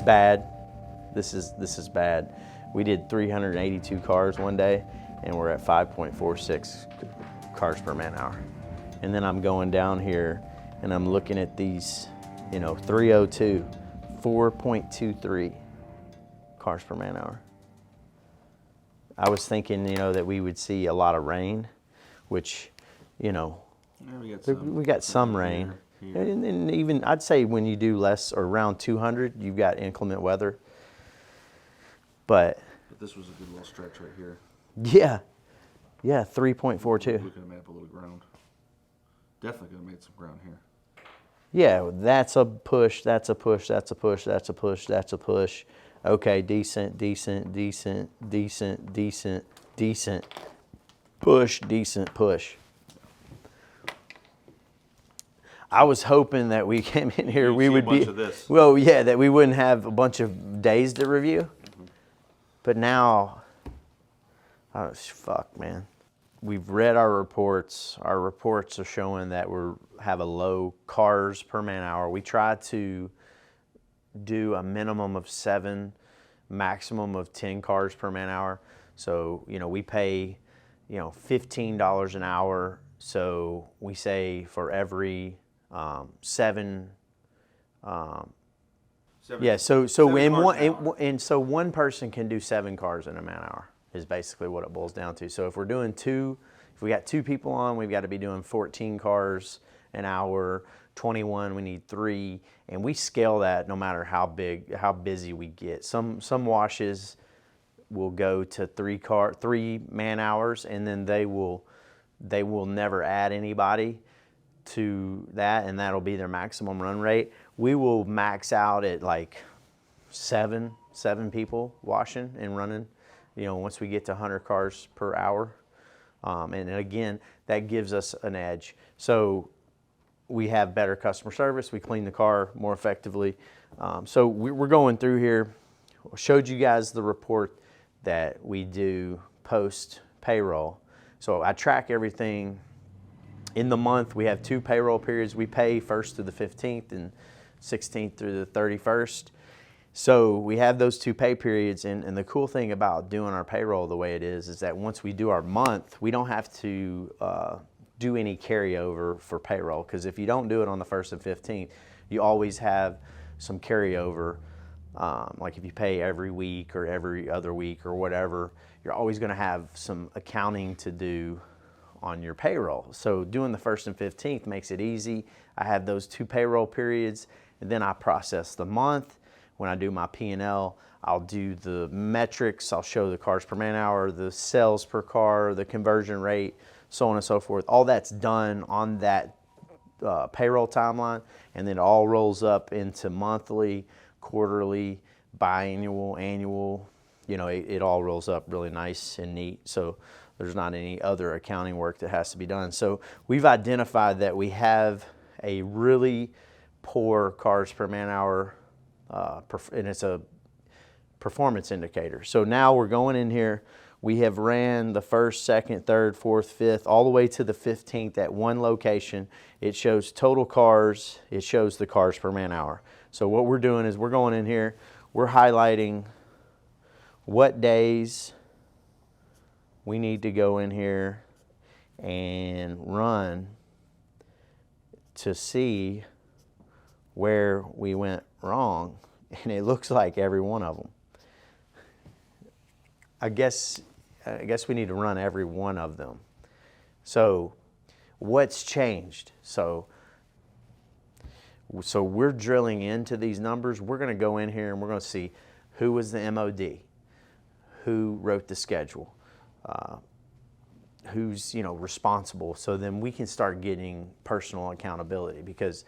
it's bad. This is bad. We did 382 cars one day, and we're at 5.46 cars per man hour. And then I'm going down here, and I'm looking at these, 302, 4.23 cars per man hour. I was thinking, that we would see a lot of rain, which, Yeah, we got some rain. Here. And even, I'd say when you do less or around 200, you've got inclement weather. But this was a good little stretch right here. yeah, 3.42. We could have made up a little ground. Definitely could have made some ground here. Yeah, that's a push, that's a push, that's a push, that's a push, that's a push. Okay, decent, decent, decent, decent, decent, decent, push, decent, push. I was hoping that we came in here, we would be, well, yeah, that we wouldn't have a bunch of days to review. Mm-hmm. But now, oh, fuck, man. We've read our reports. Our reports are showing that we have a low cars per man hour. We try to do a minimum of 7, maximum of 10 cars per man hour. So, we pay, $15 an hour. So we say for every 7, yeah. So one person can do 7 cars in a man hour is basically what it boils down to. So if we're doing 2, if we got 2 people on, we've got to be doing 14 cars an hour. 21, we need 3, and we scale that no matter how busy we get. Some washes will go to 3 man hours, and then they will never add anybody to that, and that'll be their maximum run rate. We will max out at like 7 people washing and running, once we get to 100 cars per hour. And again, that gives us an edge. So we have better customer service. We clean the car more effectively. So we're going through here. I showed you guys the report that we do post payroll. So I track everything. In the month, we have 2 payroll periods. We pay 1st through the 15th and 16th through the 31st. So we have those 2 pay periods, and the cool thing about doing our payroll the way it is that once we do our month, we don't have to do any carryover for payroll, because if you don't do it on the 1st and 15th, you always have some carryover. Like if you pay every week or every other week or whatever, you're always going to have some accounting to do on your payroll. So doing the 1st and 15th makes it easy. I have those 2 payroll periods, and then I process the month. When I do my P&L, I'll do the metrics. I'll show the cars per man hour, the sales per car, the conversion rate, so on and so forth. All that's done on that payroll timeline, and then it all rolls up into monthly, quarterly, biannual, annual. It all rolls up really nice and neat. So there's not any other accounting work that has to be done. So we've identified that we have a really poor cars per man hour, and it's a performance indicator. So now we're going in here. We have ran the 1st, 2nd, 3rd, 4th, 5th, all the way to the 15th at one location. It shows total cars. It shows the cars per man hour. So what we're doing is we're going in here. We're highlighting what days we need to go in here and run to see where we went wrong, and it looks like every one of them. I guess we need to run every one of them. So what's changed? So we're drilling into these numbers. We're going to go in here and we're going to see who was the MOD, who wrote the schedule, who's responsible. So then we can start getting personal accountability, because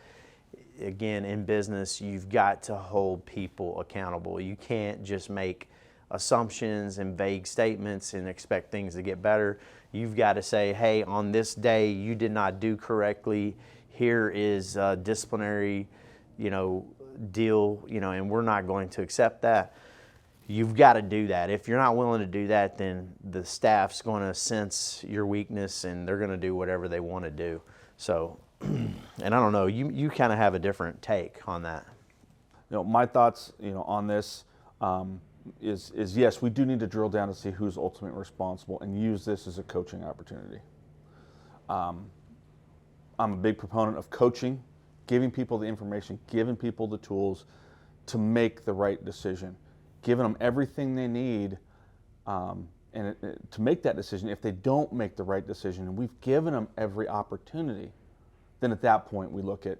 again, in business, you've got to hold people accountable. You can't just make assumptions and vague statements and expect things to get better. You've got to say, hey, on this day you did not do correctly. Here is a disciplinary, deal, and we're not going to accept that. You've got to do that. If you're not willing to do that, then the staff's going to sense your weakness and they're going to do whatever they want to do. So, and I don't know, you kind of have a different take on that. my thoughts, on this is yes, we do need to drill down to see who's ultimately responsible and use this as a coaching opportunity. I'm a big proponent of coaching, giving people the information, giving people the tools to make the right decision, giving them everything they need to make that decision. If they don't make the right decision, and we've given them every opportunity, then at that point we look at,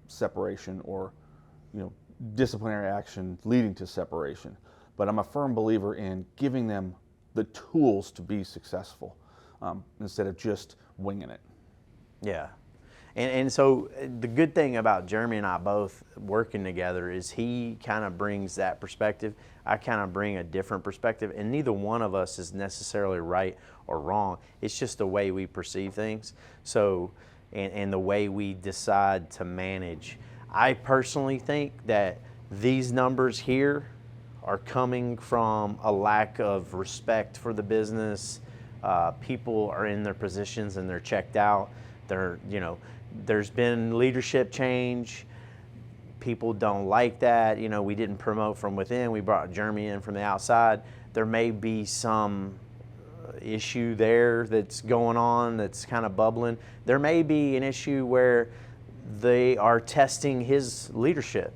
separation or, disciplinary action leading to separation. But I'm a firm believer in giving them the tools to be successful instead of just winging it. Yeah. And so the good thing about Jeremy and I both working together is he kind of brings that perspective. I kind of bring a different perspective, and neither one of us is necessarily right or wrong. It's just the way we perceive things. So, and the way we decide to manage. I personally think that these numbers here are coming from a lack of respect for the business. People are in their positions and they're checked out. There's been leadership change. People don't like that. We didn't promote from within. We brought Jeremy in from the outside. There may be some issue there that's going on that's kind of bubbling. There may be an issue where they are testing his leadership,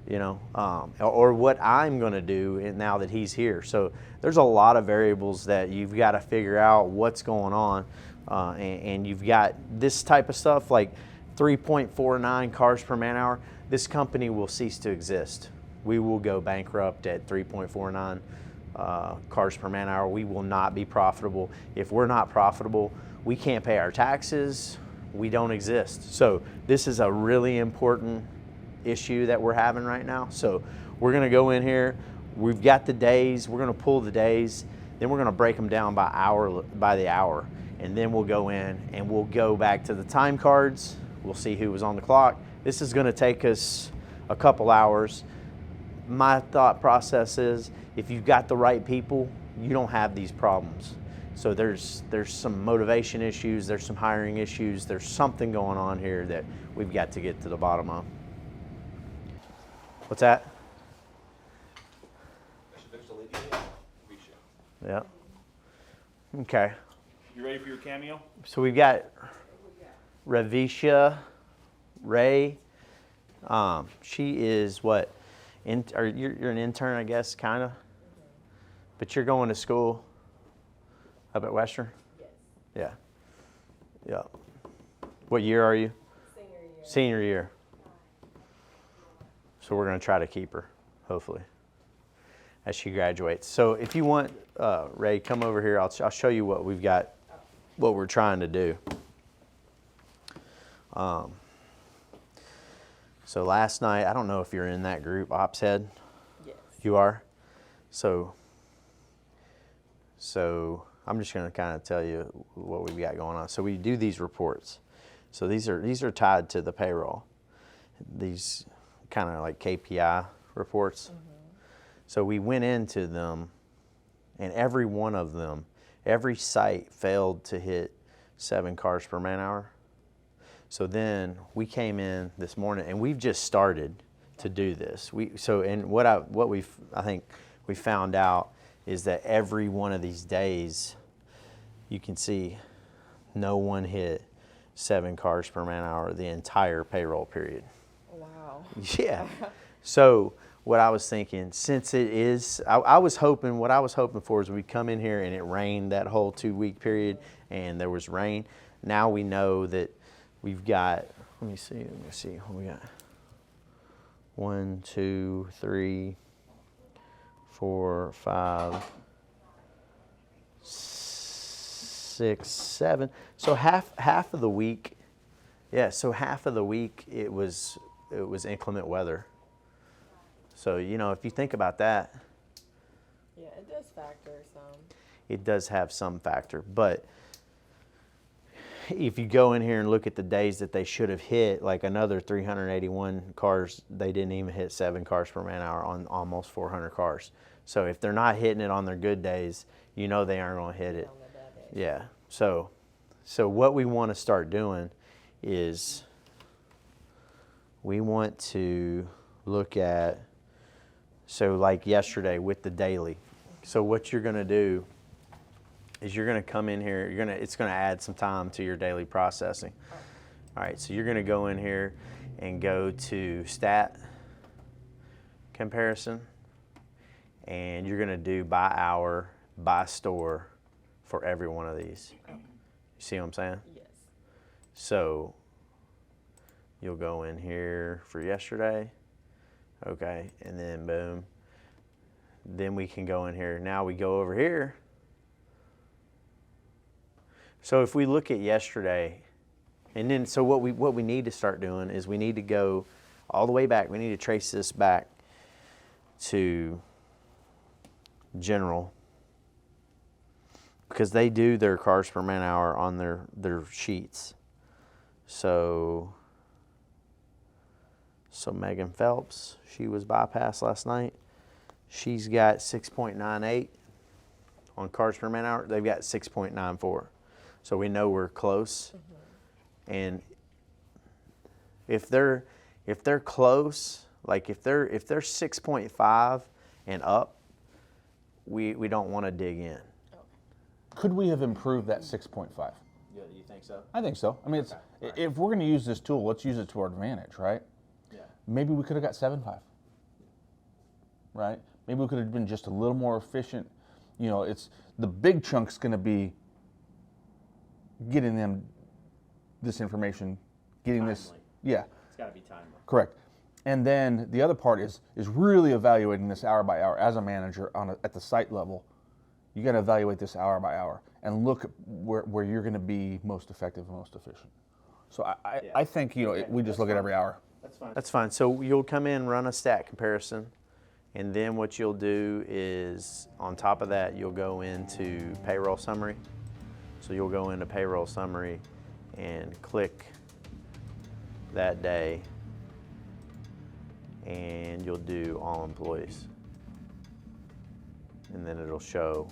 or what I'm going to do now that he's here. So there's a lot of variables that you've got to figure out what's going on. And you've got this type of stuff like 3.49 cars per man hour. This company will cease to exist. We will go bankrupt at 3.49 cars per man hour. We will not be profitable. If we're not profitable, we can't pay our taxes. We don't exist. So this is a really important issue that we're having right now. So we're going to go in here. We've got the days. We're going to pull the days. Then we're going to break them down by the hour. And then we'll go in and we'll go back to the time cards. We'll see who was on the clock. This is going to take us a couple hours. My thought process is if you've got the right people, you don't have these problems. So there's some motivation issues, there's some hiring issues, there's something going on here that we've got to get to the bottom of. What's that? Yeah. Okay. You ready for your cameo? So we've got Ravisha Ray. She is what? You're an intern, I guess, kind of? But you're going to school up at Western? Yes. Yeah. Yeah. What year are you? Senior year. Senior year. So we're going to try to keep her, hopefully, as she graduates. So if you want, Ray, come over here. I'll show you what we've got, what we're trying to do. So last night, I don't know if you're in that group, Ops Head. Yes. You are? So I'm just going to kind of tell you what we've got going on. So we do these reports. So these are tied to the payroll. These kind of like KPI reports. Mm-hmm. So we went into them, and every one of them, every site failed to hit 7 cars per man hour. So then we came in this morning, and we've just started to do this. I think we found out is that every one of these days, you can see no one hit 7 cars per man hour the entire payroll period. Wow. Yeah. So what I was thinking, since it is, I was hoping, what I was hoping for is we'd come in here and it rained that whole 2-week period, and there was rain. Now we know that we've got, let me see what we got. 1, 2, 3, 4, 5, 6, 7. So half of the week, yeah. So half of the week it was inclement weather. So if you think about that, Yeah, it does factor some. it does have some factor. But if you go in here and look at the days that they should have hit, like another 381 cars, they didn't even hit 7 cars per man hour on almost 400 cars. So if they're not hitting it on their good days, they aren't going to hit it. On the bad days. Yeah. So what we want to start doing is we want to look at, so like yesterday with the daily. So what you're going to do is you're going to come in here, it's going to add some time to your daily processing. All right, so you're going to go in here and go to stat comparison, and you're going to do by hour, by store for every one of these. You see what I'm saying? Yes. So you'll go in here for yesterday, okay, and then boom. Then we can go in here. Now we go over here. So if we look at yesterday, and then so what we need to start doing is we need to go all the way back. We need to trace this back to general, because they do their cars per man hour on their sheets. So Megan Phelps, she was bypassed last night. She's got 6.98 on cars per man hour. They've got 6.94. So we know we're close. And if they're close, like if they're 6.5 and up, we don't want to dig in. Could we have improved that 6.5? Yeah, you think so? I think so. I mean, it's if we're going to use this tool, let's use it to our advantage, right? Yeah. Maybe we could have got 7.5. Right? Maybe we could have been just a little more efficient. You know, it's the big chunk's going to be getting them this information, getting this. Timely. Yeah. It's got to be timely. Correct. And then the other part is really evaluating this hour by hour as a manager at the site level. You got to evaluate this hour by hour and look at where you're going to be most effective and most efficient. So I think, you know, we just look at every hour. That's fine. That's fine. So you'll come in, run a stat comparison, and then what you'll do is on top of that, you'll go into payroll summary. So you'll go into payroll summary and click that day, and you'll do all employees. And then it'll show